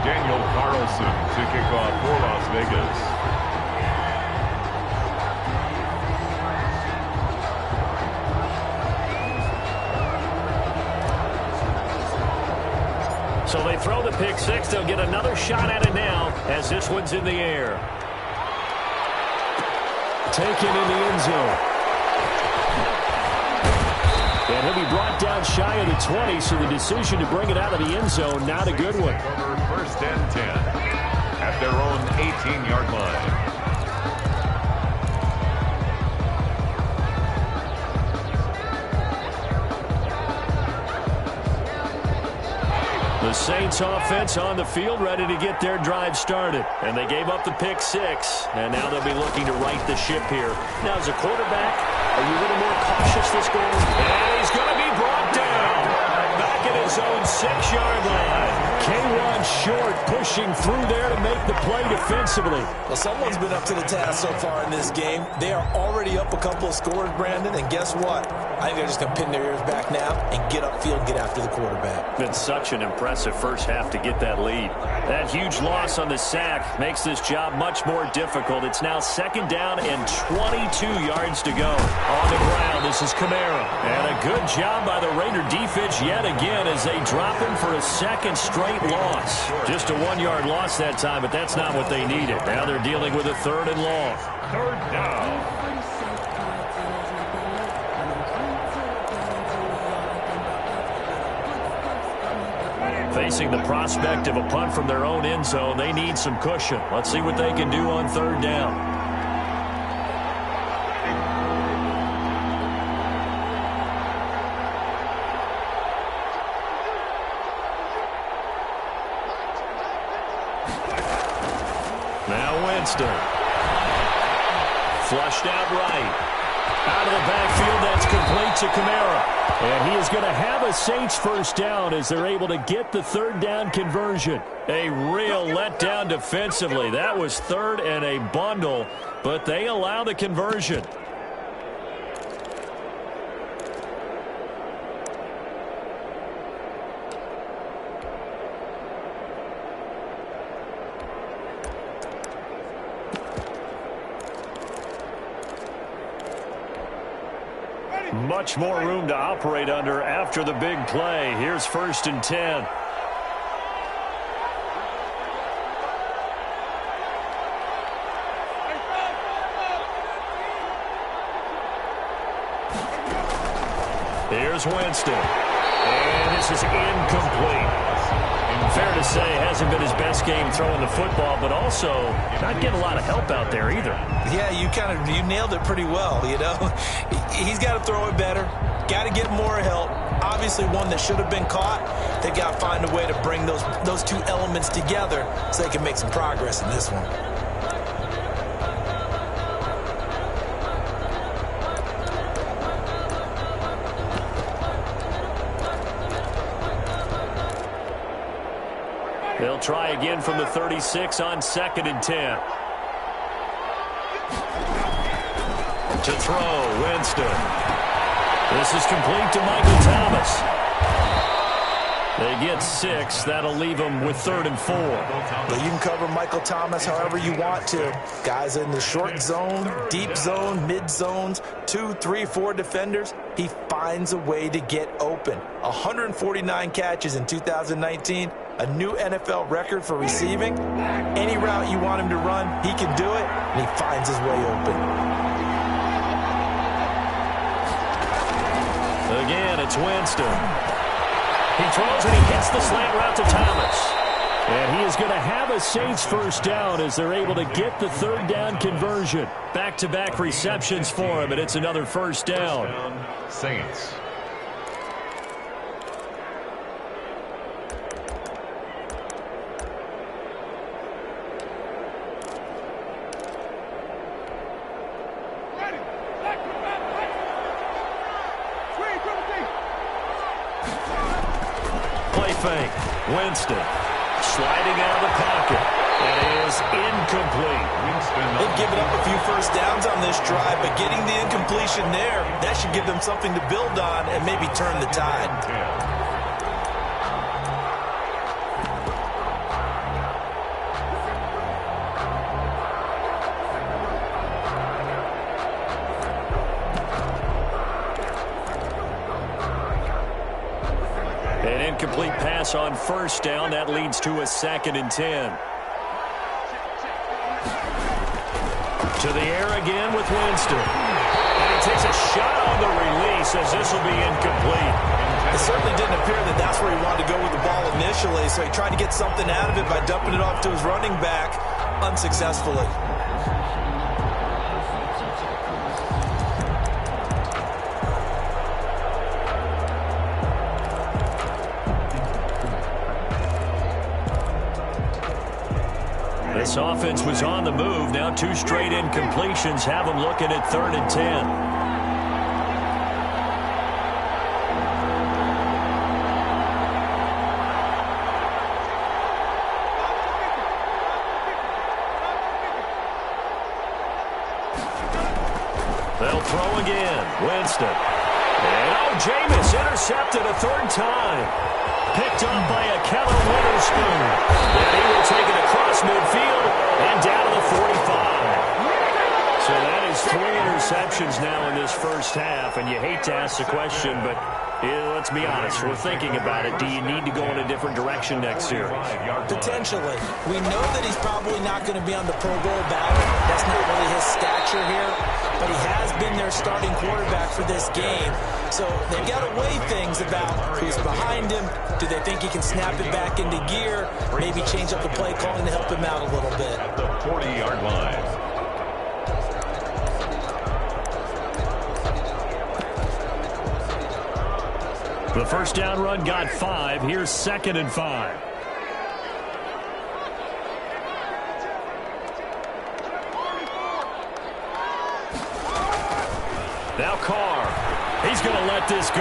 Daniel Carlson to kick off for Las Vegas. So they throw the pick six. They'll get another shot at it now as this one's in the air. Taken in the end zone. And he'll be brought down shy of the 20, so the decision to bring it out of the end zone, not a good one. First and 10 at their own 18-yard line. The Saints offense on the field, ready to get their drive started. And they gave up the pick six, and now they'll be looking to right the ship here. Now, as a quarterback, are you a little more cautious this game? And he's going to be brought down back at his own 6-yard line. K1 short, pushing through there to make the play defensively. Well, someone's been up to the task so far in this game. They are already up a couple of scores, Brandon, and guess what? I think they're just going to pin their ears back now and get upfield and get after the quarterback. Been such an impressive first half to get that lead. That huge loss on the sack makes this job much more difficult. It's now 2nd down and 22 yards to go. On the ground, this is Kamara. And a good job by the Raider defense yet again as they drop him for a second straight loss. Just a 1-yard loss that time, but that's not what they needed. Now they're dealing with a 3rd and long. 3rd down. Facing the prospect of a punt from their own end zone, they need some cushion. Let's see what they can do on 3rd down. Now Winston. Flushed out right. Out of the backfield, that's complete to Kamara. And he is going to have a Saints first down as they're able to get the 3rd down conversion. A real letdown defensively. That was 3rd and a bundle, but they allow the conversion. Much more room to operate under after the big play. Here's 1st and 10. Here's Winston. And this is incomplete. Fair to say, hasn't been his best game throwing the football, but also not getting a lot of help out there either. Yeah, you nailed it pretty well, you know. He's got to throw it better, got to get more help. Obviously one that should have been caught. They've got to find a way to bring those two elements together so they can make some progress in this one. They'll try again from the 36 on 2nd and 10. To throw, Winston. This is complete to Michael Thomas. They get 6. That'll leave them with 3rd and 4. Well, you can cover Michael Thomas however you want to. Guys in the short zone, deep zone, mid zones, 2, 3, 4 defenders. He finds a way to get open. 149 catches in 2019. A new NFL record for receiving. Any route you want him to run, he can do it, and he finds his way open. Again, it's Winston. He throws and he hits the slant route to Thomas. And he is going to have a Saints first down as they're able to get the 3rd down conversion. Back-to-back receptions for him, and it's another first down. Saints. Fake. Winston sliding out of the pocket. It is incomplete. They've given up a few first downs on this drive, but getting the incompletion there, that should give them something to build on and maybe turn the tide. incomplete pass on first down. That leads to a 2nd and 10. To the air again with Winston. And he takes a shot on the release as this will be incomplete. It certainly didn't appear that that's where he wanted to go with the ball initially, so he tried to get something out of it by dumping it off to his running back unsuccessfully. This offense was on the move. Now 2 straight incompletions have them looking at 3rd and 10. They'll throw again. Winston. And Jameis intercepted a 3rd time. Picked up by a Kevin Witherspoon. And he will take it across midfield and down to the 45. So that is 3 interceptions now in this first half. And you hate to ask the question, but let's be honest. We're thinking about it. Do you need to go in a different direction next year? Potentially. We know that he's probably not going to be on the Pro Bowl ballot. That's not really his stature here. But he has been their starting quarterback for this game. So they've got to weigh things about who's behind him. Do they think he can snap it back into gear? Maybe change up the play calling to help him out a little bit. At the 40-yard line. The first down run got 5. Here's 2nd and 5. Now Carr. He's going to let this go.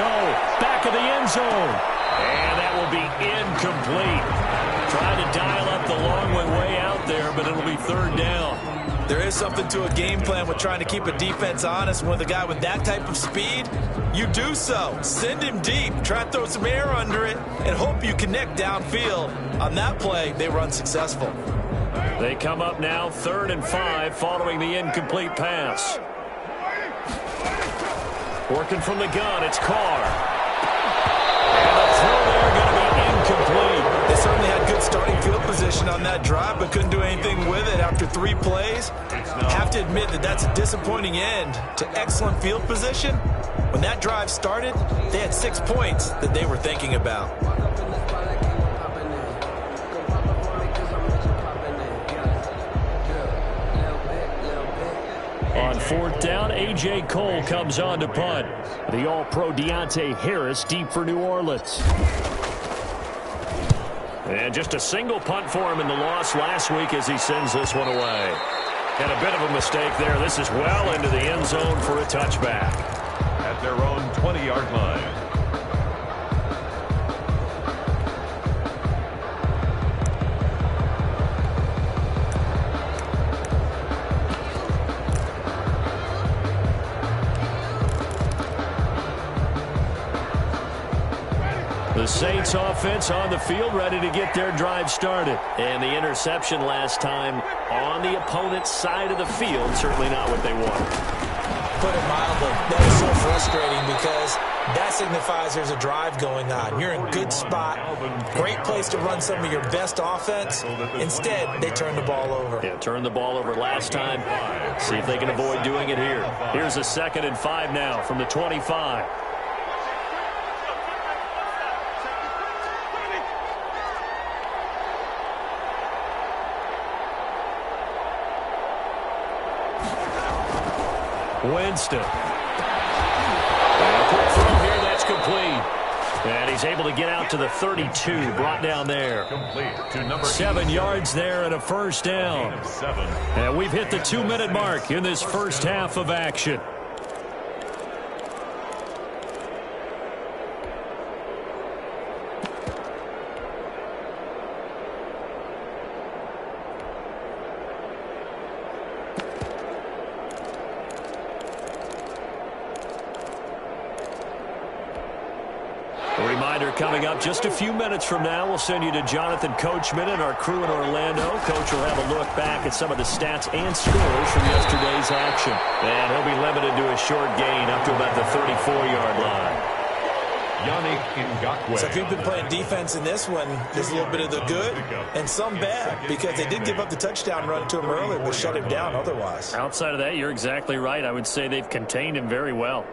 Back of the end zone. And that will be incomplete. Trying to dial up the long way out there, but it'll be 3rd down. There is something to a game plan with trying to keep a defense honest. With a guy with that type of speed, you do so. Send him deep. Try to throw some air under it and hope you connect downfield. On that play, they were unsuccessful. They come up now 3rd and 5 following the incomplete pass. Working from the gun, it's Carr. And the throw there going to be incomplete. They certainly had good starting field position on that drive, but couldn't do anything with it after 3 plays. Have to admit that that's a disappointing end to excellent field position. When that drive started, they had 6 points that they were thinking about. On 4th down, A.J. Cole comes on to punt. The All-Pro Deontay Harris deep for New Orleans. And just a single punt for him in the loss last week as he sends this one away. And a bit of a mistake there. This is well into the end zone for a touchback. At their own 20-yard line. The Saints offense on the field, ready to get their drive started. And the interception last time on the opponent's side of the field, certainly not what they wanted. Put it mildly, that is so frustrating because that signifies there's a drive going on. You're in a good spot, great place to run some of your best offense. Instead, they turn the ball over. Yeah, turned the ball over last time. See if they can avoid doing it here. Here's a 2nd and 5 now from the 25. Winston. And a quick throw here, that's complete. And he's able to get out to the 32, brought down there. 7 yards there and a first down. And we've hit the 2-minute mark in this first half of action. Coming up just a few minutes from now, we'll send you to Jonathan Coachman and our crew in Orlando. Coach will have a look back at some of the stats and scores from yesterday's action. And he'll be limited to a short gain up to about the 34-yard line. So if you've been playing defense in this one, there's a little bit of the good and some bad, because they did give up the touchdown run to him earlier, but shut him down otherwise. Outside of that, you're exactly right. I would say they've contained him very well.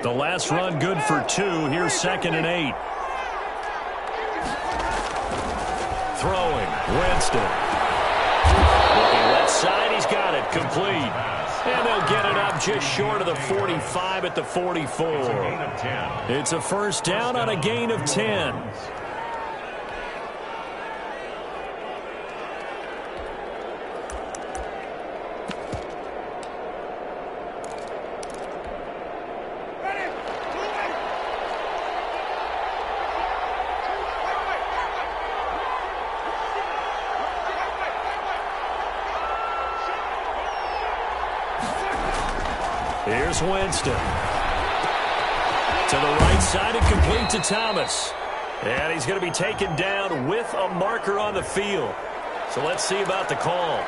The last run good for 2. Here's 2nd and 8. Throwing. Winston. Looking left side. He's got it. Complete. And they'll get it up just short of the 45 at the 44. It's a first down on a gain of 10. Here's Winston. To the right side and complete to Thomas. And he's going to be taken down with a marker on the field. So let's see about the call.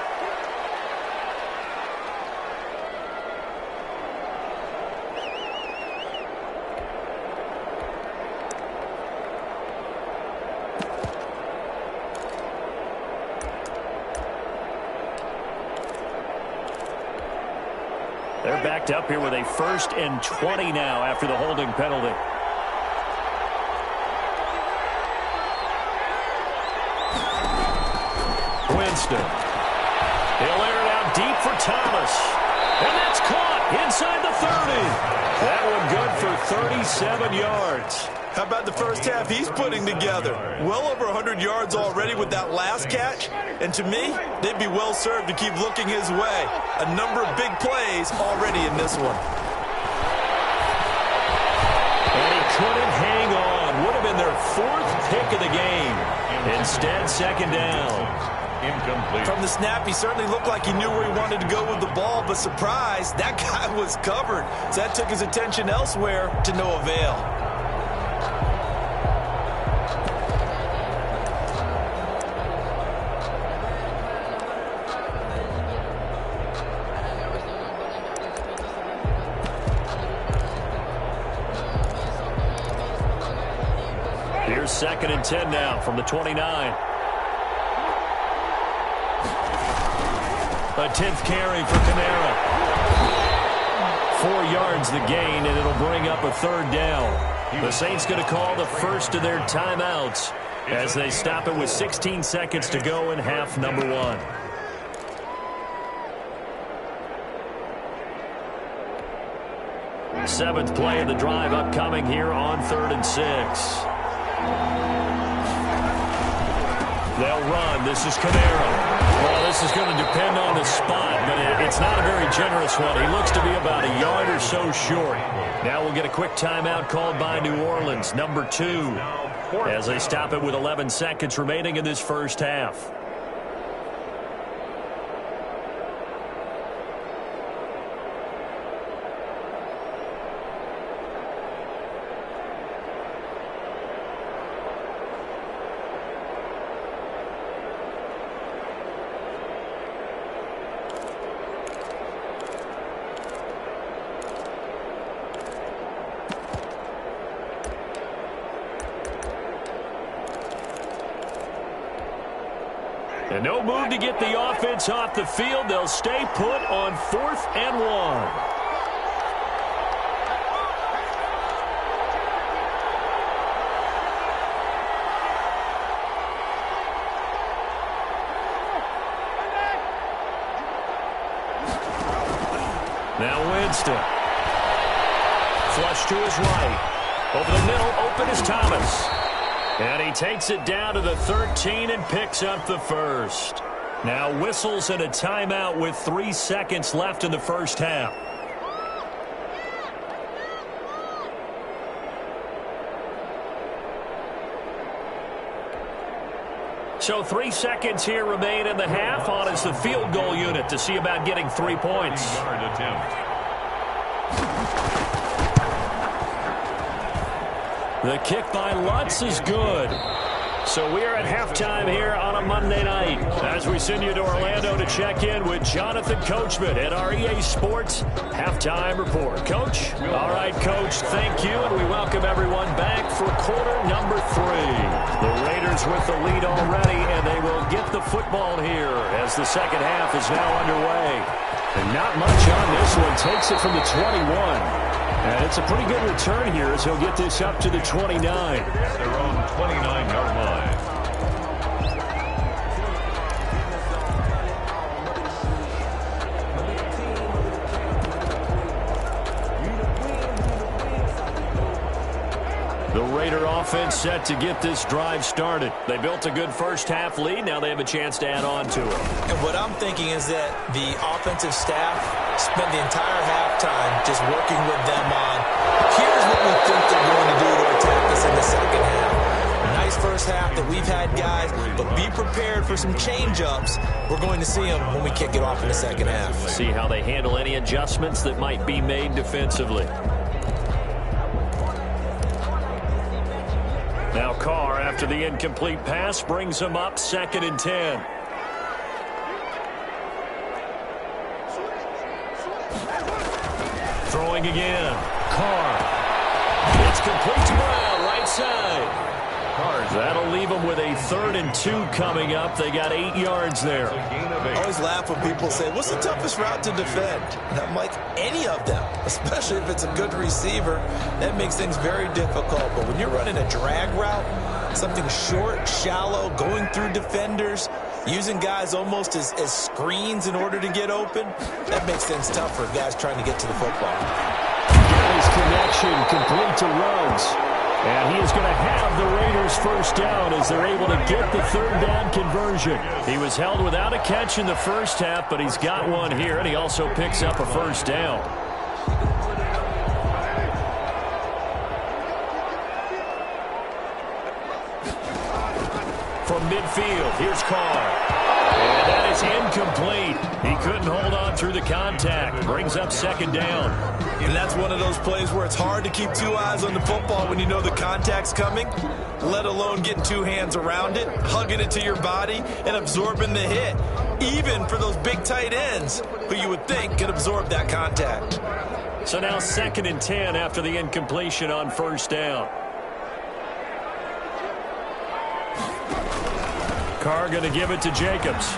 They're backed up here with a 1st and 20 now after the holding penalty. Winston. He'll air it out deep for Thomas. And that's caught inside the 30. That one good for 37 yards. How about the first half he's putting together? Well over 100 yards already with that last catch. And to me, they'd be well served to keep looking his way. A number of big plays already in this one. And he couldn't hang on. Would have been their 4th pick of the game. Instead, 2nd down. Incomplete. From the snap, he certainly looked like he knew where he wanted to go with the ball, but surprise, that guy was covered. So that took his attention elsewhere to no avail. Here's 2nd and 10 now from the 29. A 10th carry for Kamara. 4 yards the gain, and it'll bring up a 3rd down. The Saints going to call the first of their timeouts as they stop it with 16 seconds to go in half number 1. Seventh play of the drive upcoming here on 3rd and 6. They'll run. This is Kamara. Well, this is going to depend on the spot, but it's not a very generous one. He looks to be about a yard or so short. Now we'll get a quick timeout called by New Orleans, number 2, as they stop it with 11 seconds remaining in this first half. And no move to get the offense off the field. They'll stay put on 4th and 1. Now Winston. Flush to his right. Over the middle, open is Thomas. And he takes it down to the 13 and picks up the first. Now whistles and a timeout with 3 seconds left in the first half. So 3 seconds here remain in the half on as the field goal unit to see about getting 3 points. The kick by Lutz is good. So we are at halftime here on a Monday night as we send you to Orlando to check in with Jonathan Coachman at our EA Sports Halftime Report. Coach? All right, Coach, thank you, and we welcome everyone back for quarter number 3. The Raiders with the lead already, and they will get the football here as the second half is now underway. And not much on this one. Takes it from the 21. And it's a pretty good return here as he'll get this up to the 29. Their own 29-yard line. The Raider offense set to get this drive started. They built a good first-half lead. Now they have a chance to add on to it. And what I'm thinking is that the offensive staff spent the entire halftime just working with them on, here's what we think they're going to do to attack us in the second half. Nice first half that we've had, guys, but be prepared for some change-ups. We're going to see them when we kick it off in the second half. See how they handle any adjustments that might be made defensively. Now Carr, after the incomplete pass, brings him up 2nd and 10. Throwing again. Carr. It's complete to Brown, right side. That'll leave them with a 3rd and 2 coming up. They got 8 yards there. I always laugh when people say, what's the toughest route to defend? And I'm like, any of them, especially if it's a good receiver. That makes things very difficult. But when you're running a drag route, something short, shallow, going through defenders, using guys almost as screens in order to get open, that makes things tough for guys trying to get to the football. Nice connection, complete to Ruggs. And he is going to have the Raiders first down as they're able to get the 3rd down conversion. He was held without a catch in the first half, but he's got one here, and he also picks up a first down. From midfield, here's Carr. And that is incomplete. He couldn't hold on through the contact. Brings up 2nd down. And that's one of those plays where it's hard to keep 2 eyes on the football when you know the contact's coming, let alone getting 2 hands around it, hugging it to your body, and absorbing the hit, even for those big tight ends who you would think could absorb that contact. So now 2nd and 10 after the incompletion on first down. Carr going to give it to Jacobs.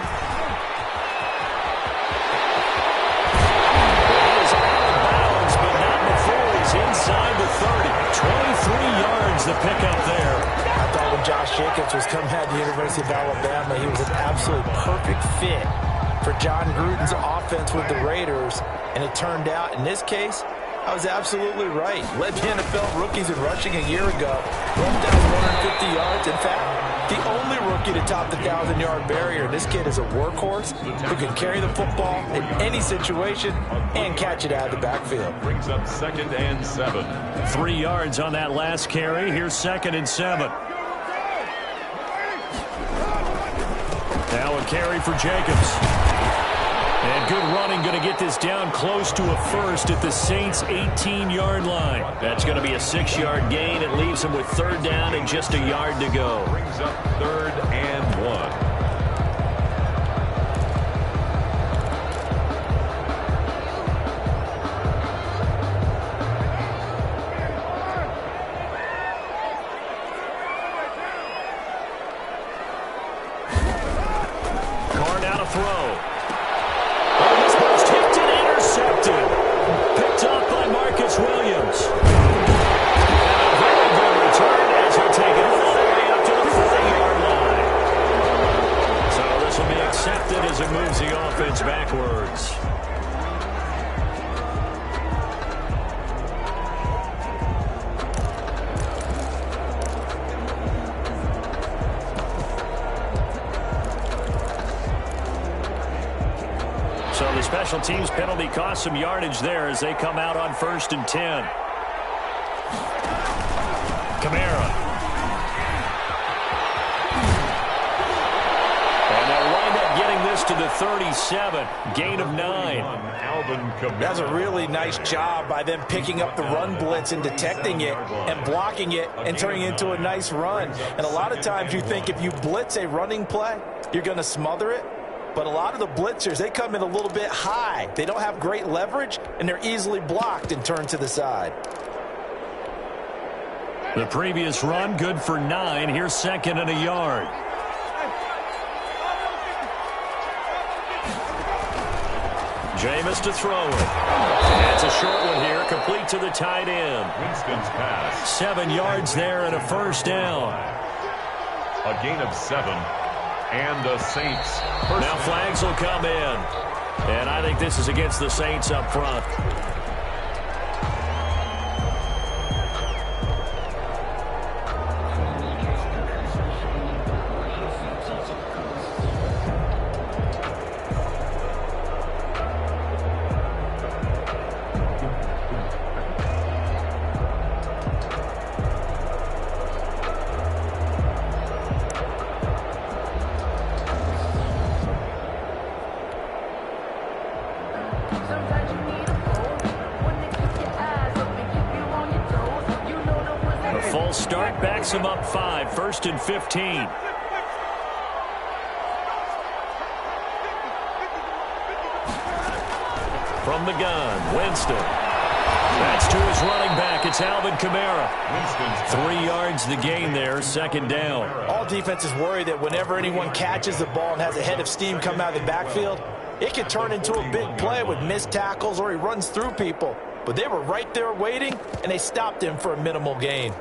Inside the 30, 23 yards the pickup there. I thought when Josh Jacobs was coming out of the University of Alabama, he was an absolute perfect fit for John Gruden's offense with the Raiders. And it turned out, in this case, I was absolutely right. Led the NFL rookies in rushing a year ago. Rushed down 150 yards. In fact, the only rookie to top the 1,000-yard barrier. This kid is a workhorse who can carry the football in any situation and catch it out of the backfield. Brings up 2nd and 7. 3 yards on that last carry. Here's 2nd and 7. Now a carry for Jacobs. And good running, going to get this down close to a first at the Saints' 18-yard line. That's going to be a 6-yard gain. It leaves them with 3rd down and just a yard to go. Brings up 3rd and 1. Carr now to throw. And this one's tipped and intercepted. Picked up by Marcus Williams. And a very good return as he'll take it all the way up to the 40-yard line. So this will be accepted as it moves the offense backwards. So the special teams penalty cost some yardage there as they come out on 1st and 10. Kamara. And they'll wind up getting this to the 37. Gain of 9. That's a really nice job by them picking up the run blitz and detecting it and blocking it and turning it into a nice run. And a lot of times you think if you blitz a running play, you're going to smother it. But a lot of the blitzers, they come in a little bit high. They don't have great leverage, and they're easily blocked and turned to the side. The previous run, good for 9. Here's 2nd and a yard. Jameis to throw it. That's a short one here, complete to the tight end. Winston's pass. 7 yards there and a first down. A gain of 7. And the Saints. Now flags will come in. And I think this is against the Saints up front. Start backs him up 5, 1st and 15. From the gun, Winston. That's to his running back. It's Alvin Kamara. 3 yards the gain there, 2nd down. All defenses worry that whenever anyone catches the ball and has a head of steam come out of the backfield, it can turn into a big play with missed tackles or he runs through people. But they were right there waiting, and they stopped him for a minimal gain.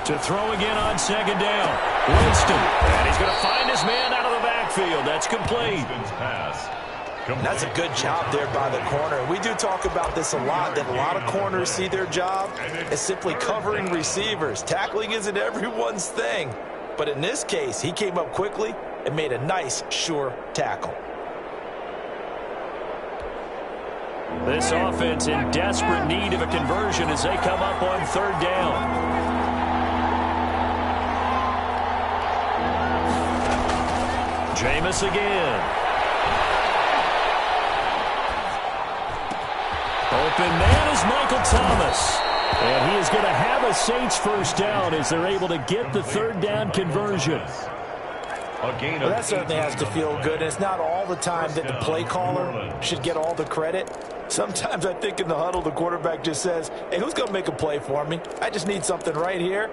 To throw again on 2nd down. Winston. And he's going to find his man out of the backfield. That's complete. That's a good job there by the corner. And we do talk about this a lot, that a lot of corners see their job as simply covering receivers. Tackling isn't everyone's thing. But in this case, he came up quickly and made a nice, sure tackle. This offense in desperate need of a conversion as they come up on 3rd down. Jameis again. Open man is Michael Thomas. And he is going to have a Saints first down as they're able to get the 3rd down conversion. Well, that certainly has to feel good. And it's not all the time that the play caller should get all the credit. Sometimes I think in the huddle, the quarterback just says, hey, who's going to make a play for me? I just need something right here.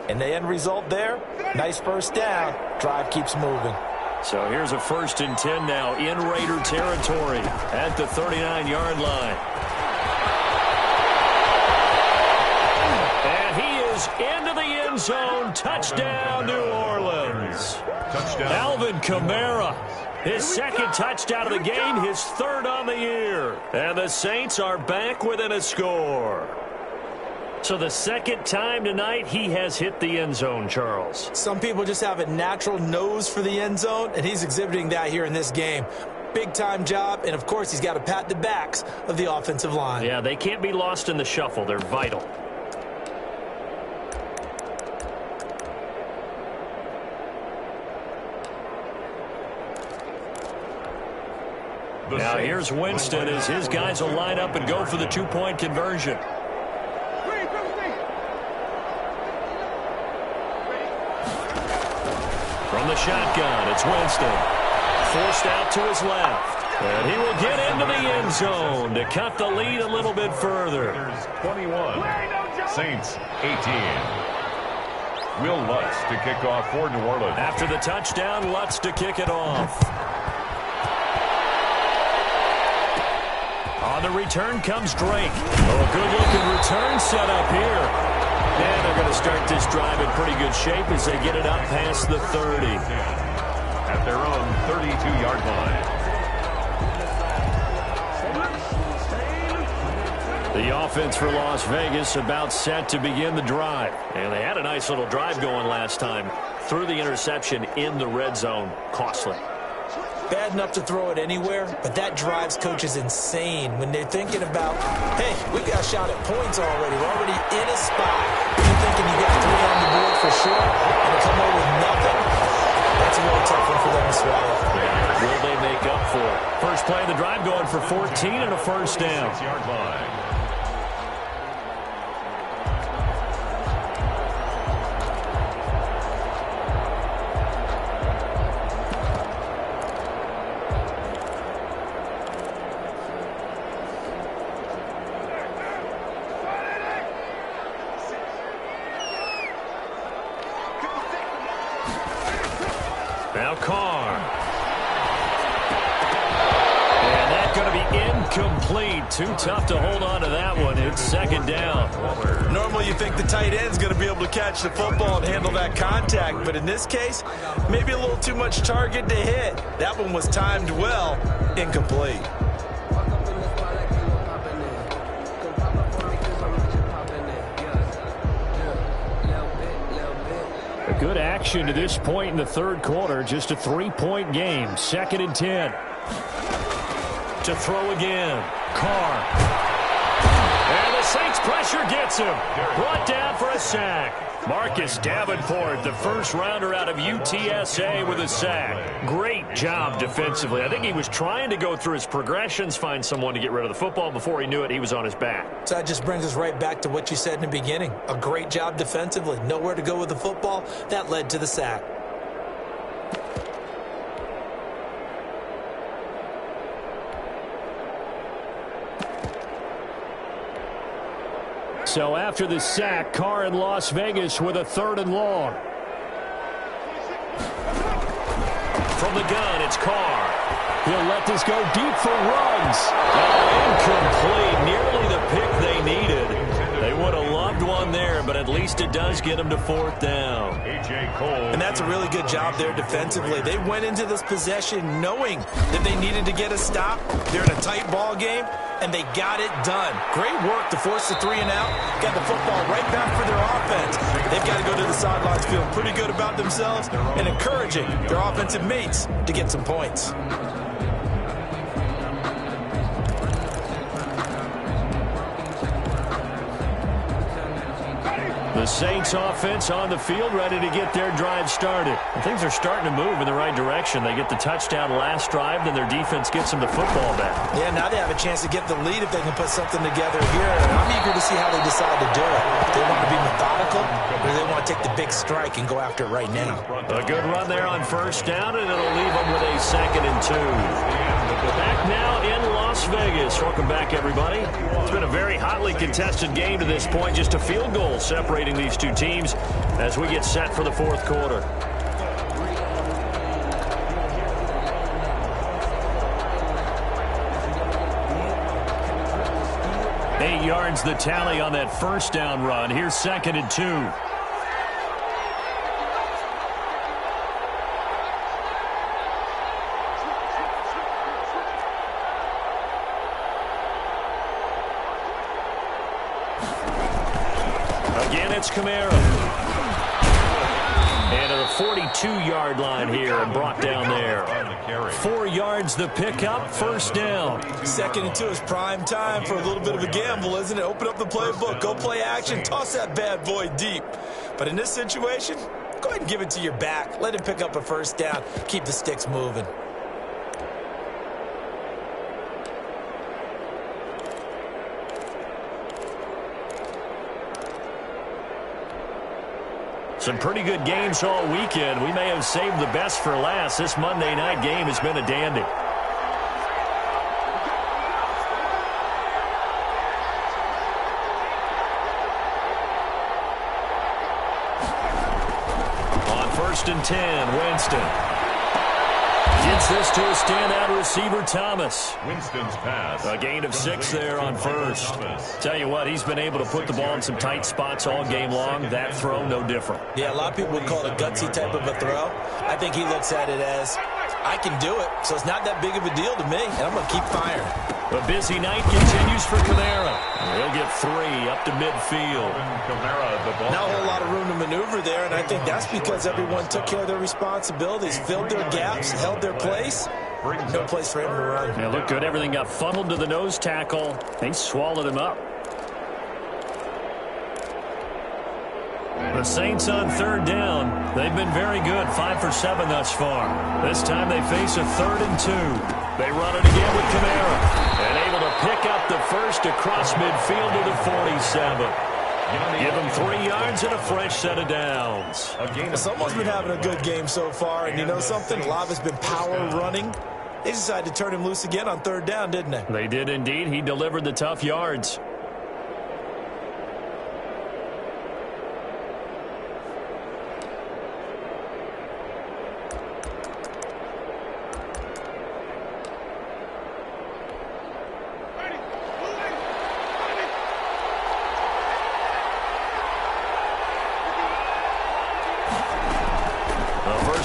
And the end result there, nice first down. Drive keeps moving. So here's a 1st and 10 now in Raider territory at the 39-yard line. And he is into the end zone. Touchdown, New Orleans. Touchdown. Alvin Kamara, his 2nd touchdown of the game, his 3rd on the year. And the Saints are back within a score. So the 2nd time tonight he has hit the end zone, Charles. Some people just have a natural nose for the end zone, and he's exhibiting that here in this game. Big-time job, and of course he's got to pat the backs of the offensive line. Yeah, they can't be lost in the shuffle. They're vital. Now here's Winston as his guys will line up and go for the 2-point conversion. From the shotgun, it's Winston. Forced out to his left. And he will get into the end zone to cut the lead a little bit further. 21. Saints, 18. Will Lutz to kick off for New Orleans. After the touchdown, Lutz to kick it off. On the return comes Drake. Oh, good-looking return set up here. And they're going to start this drive in pretty good shape as they get it up past the 30. At their own 32-yard line. The offense for Las Vegas about set to begin the drive. And they had a nice little drive going last time. Threw the interception in the red zone. Costly. bad enough to throw it anywhere, but that drives coaches insane when they're thinking about, hey, we got a shot at points already. We're already in a spot. You're thinking you got 3 on the board for sure, and to come away with nothing, that's a really tough one for them to swallow. Will they make up for it? First play of the drive going for 14 and a first down. 6-yard line. Now Carr. And that's going to be incomplete. Too tough to hold on to that one. It's second down. Normally you think the tight end's going to be able to catch the football and handle that contact, but in this case, maybe a little too much target to hit. That one was timed well, incomplete. Good action to this point in the third quarter. Just a 3-point game. 2nd and 10. To throw again. Carr. And the Saints pressure gets him. Brought down for a sack. Marcus Davenport, the first rounder out of UTSA with a sack. Great job defensively. I think he was trying to go through his progressions, find someone to get rid of the football. Before he knew it, he was on his back. So that just brings us right back to what you said in the beginning. A great job defensively. Nowhere to go with the football. That led to the sack. So after the sack, Carr in Las Vegas with a 3rd and long. From the gun, it's Carr. He'll let this go deep for Ruggs. Incomplete. Nearly the pick they needed. They would have loved one there, but at least it does get them to 4th down. And that's a really good job there defensively. They went into this possession knowing that they needed to get a stop. They're in a tight ball game, and they got it done. Great work to force the 3 and out. Got the football right back for their offense. They've got to go to the sidelines feeling pretty good about themselves and encouraging their offensive mates to get some points. The Saints offense on the field, ready to get their drive started. And things are starting to move in the right direction. They get the touchdown last drive, then their defense gets them the football back. Yeah, now they have a chance to get the lead if they can put something together here. And I'm eager to see how they decide to do it. They want to be methodical, or they want to take the big strike and go after it right now. A good run there on first down, and it'll leave them with a 2nd and 2. Back now in Las Vegas. Welcome back, everybody. It's been a very hotly contested game to this point. Just a field goal separating these two teams as we get set for the 4th quarter. Eight yards the tally on that first down run. Here's 2nd and 2. Again, it's Kamara. And at the 42-yard line here and brought down there. 4 yards the pickup, first down. 2nd and 2 is prime time for a little bit of a gamble, isn't it? Open up the playbook, go play action, toss that bad boy deep. But in this situation, go ahead and give it to your back. Let him pick up a first down. Keep the sticks moving. Some pretty good games all weekend. We may have saved the best for last. This Monday night game has been a dandy. On 1st and 10, Winston. Gets this to a standout receiver, Thomas. Winston's pass. A gain of 6 there on first. Tell you what, he's been able to put the ball in some tight spots all game long. That throw, no different. Yeah, a lot of people would call it a gutsy type of a throw. I think he looks at it as, I can do it, so it's not that big of a deal to me, and I'm going to keep firing. A busy night continues for Kamara. He'll get 3 up to midfield. Not a whole lot of room to maneuver there, and I think that's because everyone took care of their responsibilities, filled their gaps, held their place, brings No up place for him to run. It looked good. Everything got funneled to the nose tackle. They swallowed him up. The Saints on third down. They've been very good, 5 for 7 thus far. This time they face a 3rd and 2. They run it again with Kamara. And able to pick up the first across midfield to the 47. Give him 3 yards and a fresh set of downs. Someone's been having a good game so far, and you know something? A lot of it's been power running. They decided to turn him loose again on 3rd down, didn't they? They did indeed. He delivered the tough yards.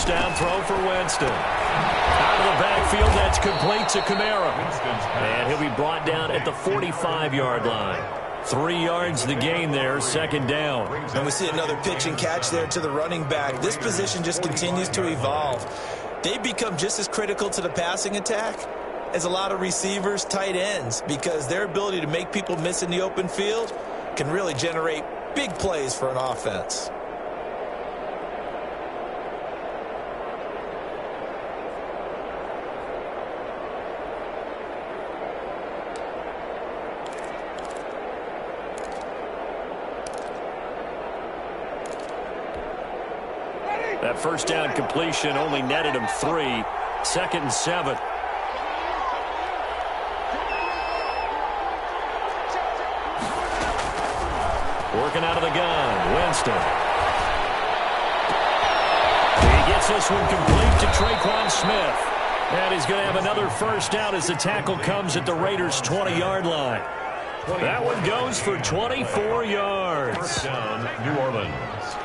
Down throw for Winston. Out of the backfield, that's complete to Kamara. And he'll be brought down at the 45-yard line. 3 yards the gain there, 2nd down. And we see another pitch and catch there to the running back. This position just continues to evolve. They become just as critical to the passing attack as a lot of receivers, tight ends, because their ability to make people miss in the open field can really generate big plays for an offense. That first down completion only netted him 3. 2nd and 7. Working out of the gun, Winston. He gets this one complete to Traquan Smith. And he's going to have another first down as the tackle comes at the Raiders' 20-yard line. That one goes for 24 yards. First down, New Orleans.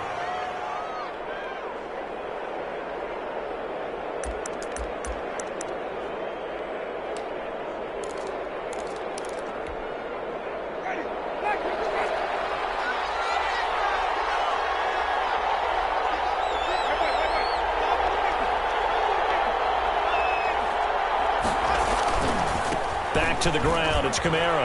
To the ground, it's Kamara.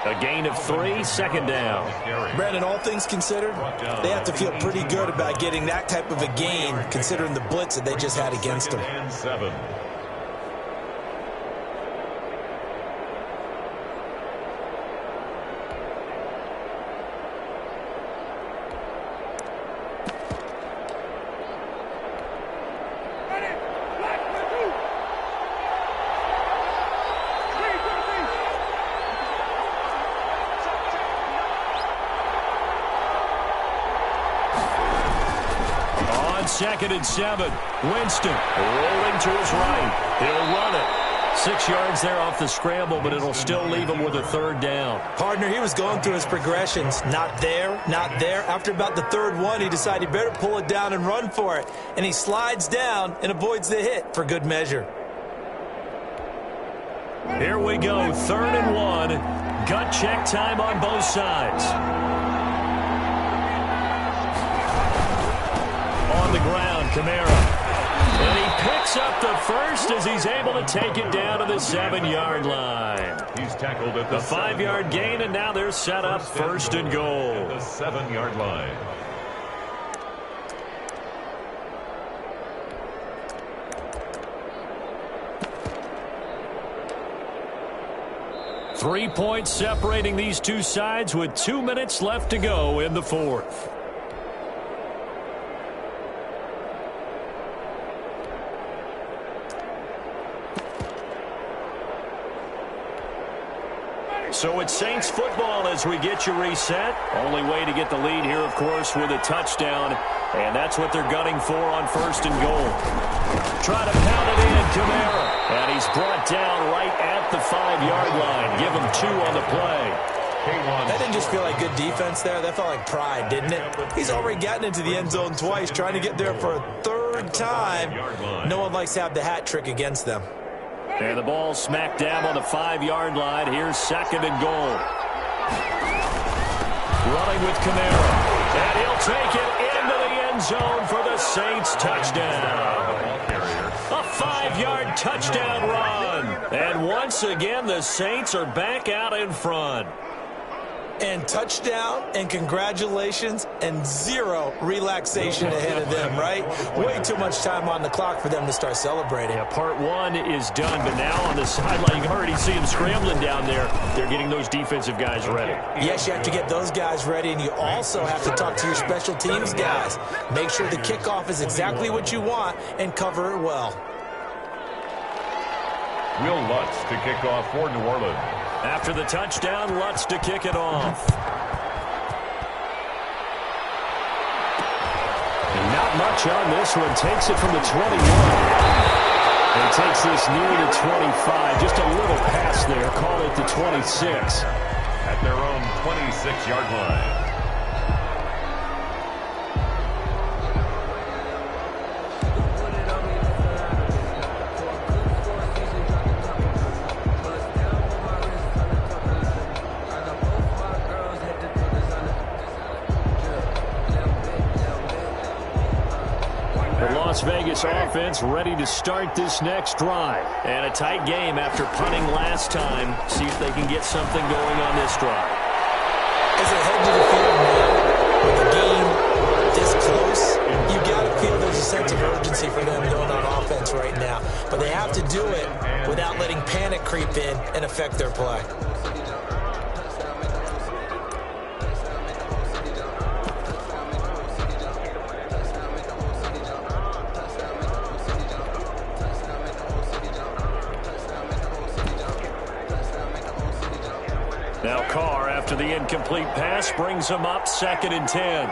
A gain of 3, 2nd down. Brandon, all things considered, they have to feel pretty good about getting that type of a gain, considering the blitz that they just had against them. 7. Second and 7. Winston rolling to his right. He'll run it. 6 yards there off the scramble, but it'll still leave him with a 3rd down. Partner, he was going through his progressions. Not there, not there. After about the 3rd one, he decided he better pull it down and run for it. And he slides down and avoids the hit for good measure. Here we go. 3rd and 1. Gut check time on both sides. On the ground, Kamara. And he picks up the first as he's able to take it down to the 7-yard line. He's tackled at the 5-yard gain, and now they're set up 1st and goal. At the 7-yard line. Three points separating these two sides with 2 minutes left to go in the 4th. So it's Saints football as we get you reset. Only way to get the lead here, of course, with a touchdown. And that's what they're gunning for on 1st and goal. Try to pound it in, Kamara. And he's brought down right at the 5-yard line. Give him 2 on the play. That didn't just feel like good defense there. That felt like pride, didn't it? He's already gotten into the end zone twice, trying to get there for a 3rd time. No one likes to have the hat trick against them. And the ball smack dab on the 5-yard line. Here's 2nd and goal. Running with Kamara. And he'll take it into the end zone for the Saints touchdown. A 5-yard touchdown run. And once again, the Saints are back out in front. And touchdown, and congratulations, and zero relaxation ahead of them, right? Way too much time on the clock for them to start celebrating. Yeah, part one is done, but now on the sideline, you can already see them scrambling down there. They're getting those defensive guys ready. Yes, you have to get those guys ready, and you also have to talk to your special teams guys. Make sure the kickoff is exactly what you want and cover it well. Will Lutz to kick off for New Orleans. After the touchdown, Lutz to kick it off. And not much on this one. Takes it from the 21. And takes this near the 25. Just a little pass there. Call it the 26. At their own 26-yard line. Las Vegas offense ready to start this next drive. And a tight game after punting last time. See if they can get something going on this drive. As they head to the field now, with the game this close, you got to feel there's a sense of urgency for them going on offense right now. But they have to do it without letting panic creep in and affect their play. Now Carr, after the incomplete pass, brings him up 2nd and 10.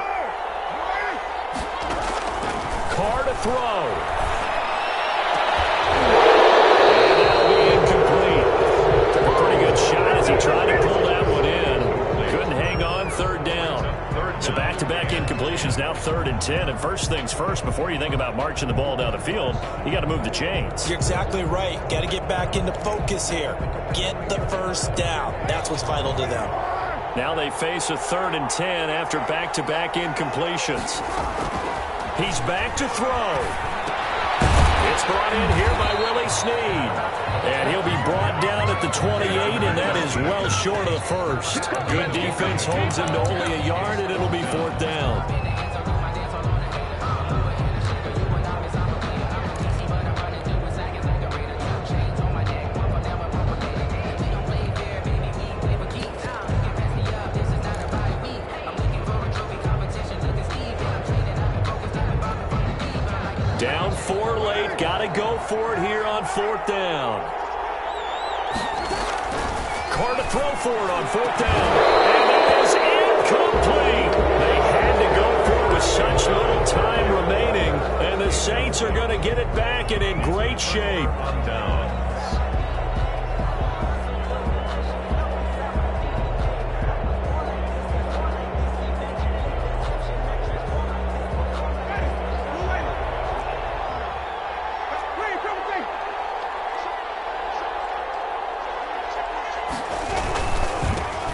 Carr to throw. And that'll be incomplete. Took a pretty good shot as he tried to pull that one in. Couldn't hang on, 3rd down. So back-to-back incompletions, now 3rd and 10. And first things first, before you think about marching the ball down the field, you got to move the chains. You're exactly right. Got to get back into focus here. Get the first down. That's what's vital to them. Now they face a 3rd and 10 after back-to-back incompletions. He's back to throw. It's brought in here by Willie Snead. And he'll be brought down at the 28, and that is well short of the first. Good defense holds him to only a yard, and it'll be 4th down. Down 4 late. Got to go for it here on 4th down. Carr to throw for it on 4th down. And that is incomplete. They had to go for it with such little time remaining. And the Saints are going to get it back and in great shape.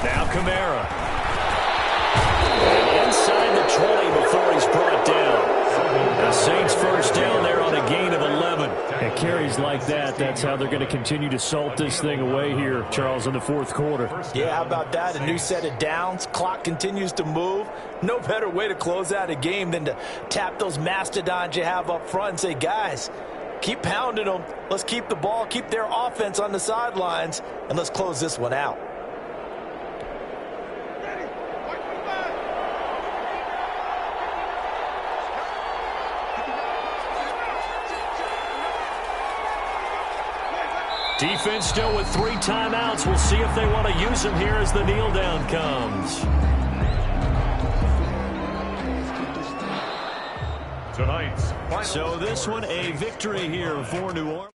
Now Kamara. And inside the 20 before he's brought down. The Saints first down there on a gain of 11. And carries like that, that's how they're going to continue to salt this thing away here, Charles, in the 4th quarter. Yeah, how about that? A new set of downs. Clock continues to move. No better way to close out a game than to tap those mastodons you have up front and say, guys, keep pounding them. Let's keep the ball, keep their offense on the sidelines, and let's close this one out. Defense still with 3 timeouts. We'll see if they want to use them here as the kneel down comes. Tonight's final. So this one a victory here for New Orleans.